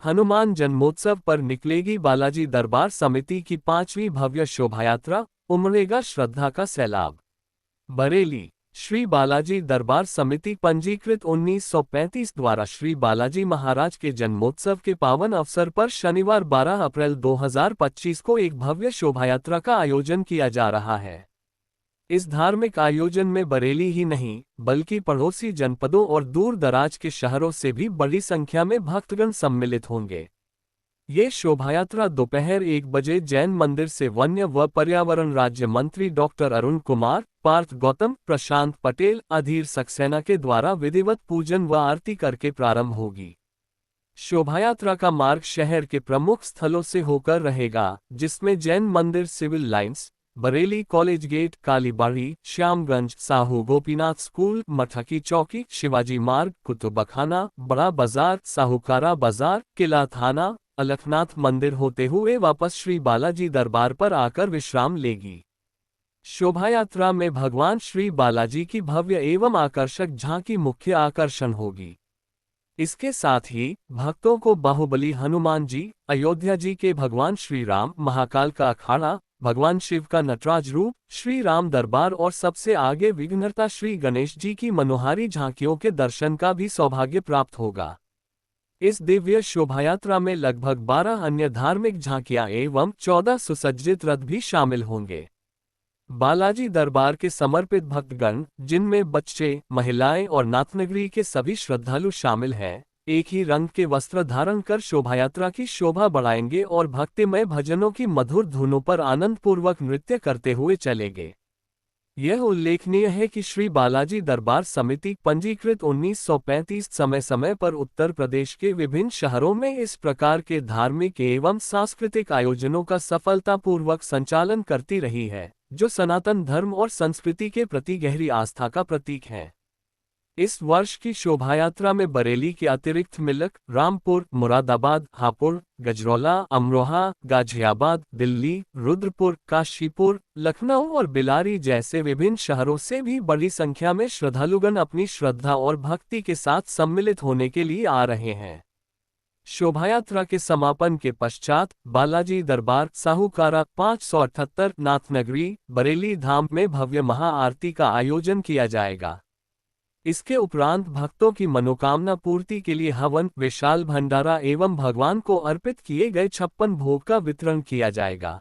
हनुमान जन्मोत्सव पर निकलेगी बालाजी दरबार समिति की 5वीं भव्य शोभायात्रा, उमड़ेगा श्रद्धा का सैलाब। बरेली। श्री बालाजी दरबार समिति पंजीकृत 1935 द्वारा श्री बालाजी महाराज के जन्मोत्सव के पावन अवसर पर शनिवार 12 अप्रैल 2025 को एक भव्य शोभायात्रा का आयोजन किया जा रहा है। इस धार्मिक आयोजन में बरेली ही नहीं, बल्कि पड़ोसी जनपदों और दूर दराज के शहरों से भी बड़ी संख्या में भक्तगण सम्मिलित होंगे। ये शोभायात्रा दोपहर 1 बजे जैन मंदिर से वन्य व पर्यावरण राज्य मंत्री डॉक्टर अरुण कुमार, पार्थ गौतम, प्रशांत पटेल, अधीर सक्सेना के द्वारा विधिवत पूजन व आरती करके प्रारंभ होगी। शोभायात्रा का मार्ग शहर के प्रमुख स्थलों से होकर रहेगा, जिसमें जैन मंदिर, civil lines, Bareilly college gate, Kalibari, Shyamganj, Sahu Gopinath school, Mathki चौकी, शिवाजी मार्ग, कुतुबखाना, बड़ा बाजार, साहूकारा बाजार, किला थाना, अलखनाथ मंदिर होते हुए वापस श्री बालाजी दरबार पर आकर विश्राम लेगी। शोभायात्रा में भगवान श्री बालाजी की भव्य एवं आकर्षक झांकी मुख्य आकर्षण होगी। इसके साथ ही भक्तों को बाहुबली हनुमान जी, अयोध्या जी के भगवान श्री राम, महाकाल का अखाड़ा, भगवान शिव का नटराज रूप, श्री राम दरबार और सबसे आगे विघ्नहर्ता श्री गणेश जी की मनोहारी झांकियों के दर्शन का भी सौभाग्य प्राप्त होगा। इस दिव्य शोभायात्रा में लगभग 12 अन्य धार्मिक झांकियां एवं 14 सुसज्जित रथ भी शामिल होंगे। बालाजी दरबार के समर्पित भक्तगण, जिनमें बच्चे, महिलाएं और नाथनगरी के सभी श्रद्धालु शामिल हैं, एक ही रंग के वस्त्र धारण कर शोभायात्रा की शोभा बढ़ाएंगे और भक्तिमय भजनों की मधुर धुनों पर आनंद पूर्वक नृत्य करते हुए चलेंगे। यह उल्लेखनीय है कि श्री बालाजी दरबार समिति पंजीकृत 1935 समय समय पर उत्तर प्रदेश के विभिन्न शहरों में इस प्रकार के धार्मिक एवं सांस्कृतिक आयोजनों का सफलतापूर्वक संचालन करती रही है, जो सनातन धर्म और संस्कृति के प्रति गहरी आस्था का प्रतीक है। इस वर्ष की शोभायात्रा में बरेली के अतिरिक्त मिलक, रामपुर, मुरादाबाद, हापुड़, गजरौला, अमरोहा, गाजियाबाद, दिल्ली, रुद्रपुर, काशीपुर, लखनऊ और बिलारी जैसे विभिन्न शहरों से भी बड़ी संख्या में श्रद्धालुगण अपनी श्रद्धा और भक्ति के साथ सम्मिलित होने के लिए आ रहे हैं। शोभायात्रा के समापन के पश्चात बालाजी दरबार, साहूकारा 578, नाथनगरी, बरेली धाम में भव्य महाआरती का आयोजन किया जाएगा। इसके उपरांत भक्तों की मनोकामना पूर्ति के लिए हवन, विशाल भंडारा एवं भगवान को अर्पित किए गए 56 भोग का वितरण किया जाएगा।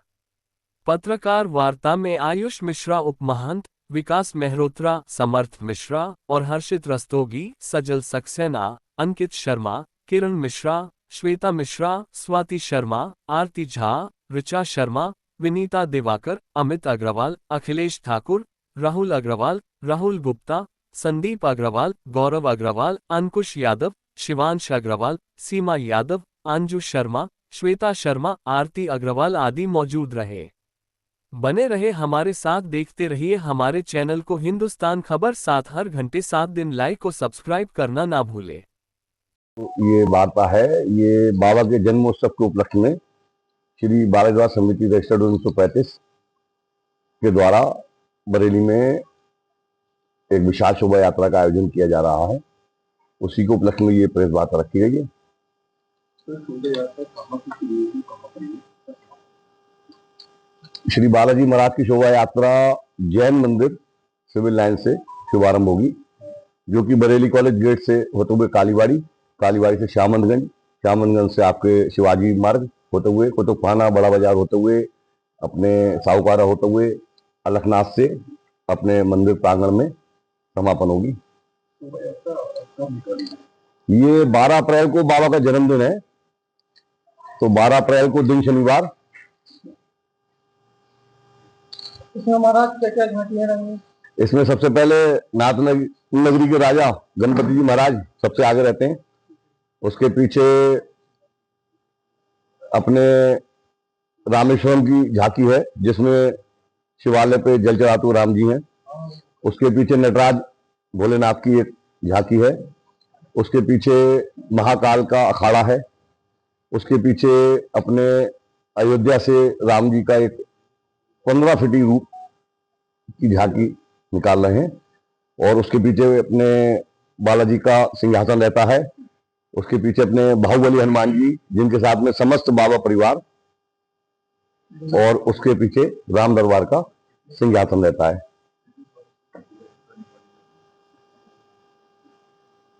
पत्रकार वार्ता में आयुष मिश्रा उपमहंत, विकास मेहरोत्रा, समर्थ मिश्रा और हर्षित रस्तोगी, सजल सक्सेना, अंकित शर्मा, किरण मिश्रा, श्वेता मिश्रा, स्वाति शर्मा, आरती झा, ऋचा शर्मा, विनीता दिवाकर, अमित अग्रवाल, अखिलेश ठाकुर, राहुल अग्रवाल, राहुल गुप्ता, संदीप अग्रवाल, गौरव अग्रवाल, अंकुश यादव, शिवांश अग्रवाल, सीमा यादव, अंजू शर्मा, श्वेता शर्मा, आरती अग्रवाल आदि मौजूद रहे। बने रहे हमारे साथ, देखते रहिए हमारे चैनल को। हिंदुस्तान खबर 7 हर घंटे 7 दिन लाइक को सब्सक्राइब करना ना भूले। ये वार्ता है, ये बाबा के जन्मोत्सव के उपलक्ष्य में श्री बालाजी समिति रजिस्टर्ड 1935 के द्वारा बरेली में एक विशाल शोभा यात्रा का आयोजन किया जा रहा है। उसी के उपलक्ष्य में ये प्रेस वार्ता रखी गई है। श्री बालाजी महाराज की शोभा यात्रा जैन मंदिर, सिविल लाइन से शुभारंभ होगी, जो कि बरेली कॉलेज गेट से होते हुए कालीबाड़ी, कालीबाड़ी से श्यामगंज, श्यामगंज से आपके शिवाजी मार्ग होते हुए कुतुबखाना, बड़ा बाजार होते हुए अपने साहूकारा होते हुए अलखनाथ से अपने मंदिर प्रांगण में समापन होगी। ये 12 अप्रैल को बाबा का जन्मदिन है, तो 12 अप्रैल को दिन शनिवार। इसमें महाराज क्या-क्या झांकियां रहेंगी? इसमें सबसे पहले नाथनगरी के राजा गणपति जी महाराज सबसे आगे रहते हैं। उसके पीछे अपने रामेश्वरम की झांकी है, जिसमें शिवालय पे जल चढ़ाते राम जी हैं। उसके पीछे नटराज भोलेनाथ की एक झांकी है। उसके पीछे महाकाल का अखाड़ा है। उसके पीछे अपने अयोध्या से राम जी का एक 15 फीटी रूप की झांकी निकाल रहे हैं। और उसके पीछे अपने बालाजी का सिंहासन रहता है। उसके पीछे अपने बाहुबली हनुमान जी, जिनके साथ में समस्त बाबा परिवार, और उसके पीछे राम दरबार का सिंहासन रहता है।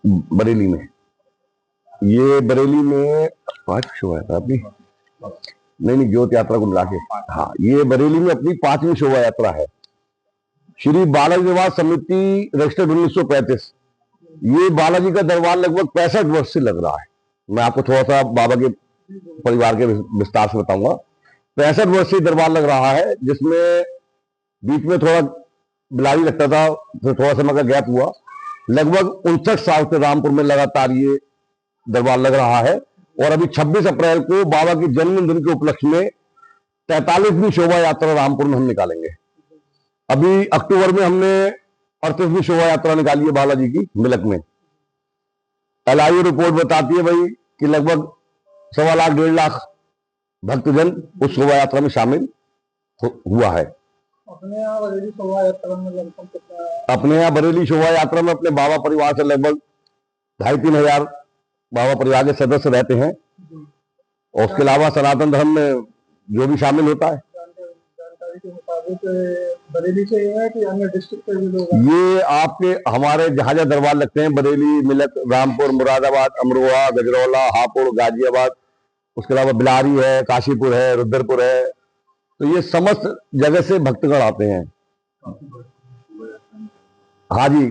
बरेली में, ये बरेली में 5 शोभा यात्रा अपनी, नहीं ज्योत यात्रा को मिला के, हाँ, ये बरेली में अपनी 5वीं शोभा यात्रा है। श्री बालाजी दरबार समिति रजिस्टर्ड 1935। ये बालाजी का दरबार लगभग 65 वर्ष से लग रहा है। मैं आपको थोड़ा सा बाबा के परिवार के विस्तार से बताऊंगा। 65 वर्ष से दरबार लग रहा है, जिसमें बीच में थोड़ा बिलारी लगता था, फिर थोड़ा समय का गैप हुआ। लगभग 59 साल से रामपुर में लगातार ये दरबार लग रहा है। और अभी 26 अप्रैल को बाबा के जन्मदिन के उपलक्ष्य में 43वीं शोभा यात्रा रामपुर में हम निकालेंगे। अभी अक्टूबर में हमने 38वीं शोभा यात्रा निकाली है बालाजी की मिलक में। LIO रिपोर्ट बताती है भाई कि लगभग 1.25 लाख 1.5 लाख भक्तजन उस शोभा यात्रा में शामिल हुआ है। अपने यहाँ बरेली शोभा यात्रा में लगभग कितना? अपने यहाँ बरेली शोभा यात्रा में अपने बाबा परिवार से लगभग 2,500-3 हजार बाबा परिवार के सदस्य रहते हैं। और उसके अलावा सनातन धर्म में जो भी शामिल होता है। जानकारी के मुताबिक बरेली से है कि अन्य डिस्ट्रिक्ट से भी लोग हैं? ये आपके हमारे जहां जहां दरबार लगते हैं, बरेली, मिलक, रामपुर, मुरादाबाद, अमरोहा, गजरौला, हापुड़, गाजियाबाद, उसके अलावा बिलारी है, काशीपुर है, रुद्रपुर है, तो ये समस्त जगह से भक्तगण आते हैं। हाँ जी,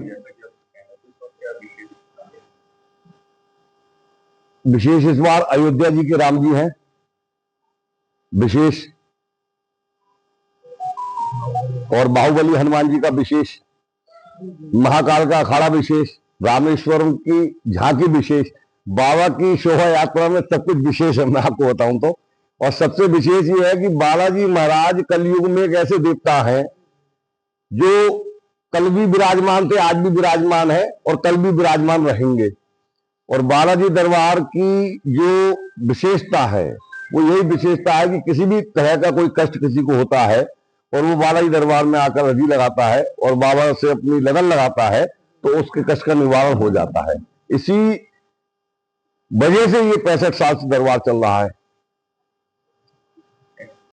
विशेष इस बार अयोध्या जी के राम जी हैं विशेष, और बाहुबली हनुमान जी का विशेष, महाकाल का अखाड़ा विशेष, रामेश्वरम की झांकी विशेष। बाबा की शोभा यात्रा में सब कुछ विशेष है, मैं आपको बताऊं तो। और सबसे विशेष ये है कि बालाजी महाराज कलयुग में एक ऐसे देवता हैं जो कल भी विराजमान थे, आज भी विराजमान है और कल भी विराजमान रहेंगे। और बालाजी दरबार की जो विशेषता है वो यही विशेषता है कि किसी भी तरह का कोई कष्ट किसी को होता है और वो बालाजी दरबार में आकर अर्जी लगाता है और बाबा से अपनी लगन लगाता है, तो उसके कष्ट का निवारण हो जाता है। इसी वजह से ये 65 साल से दरबार चल रहा है।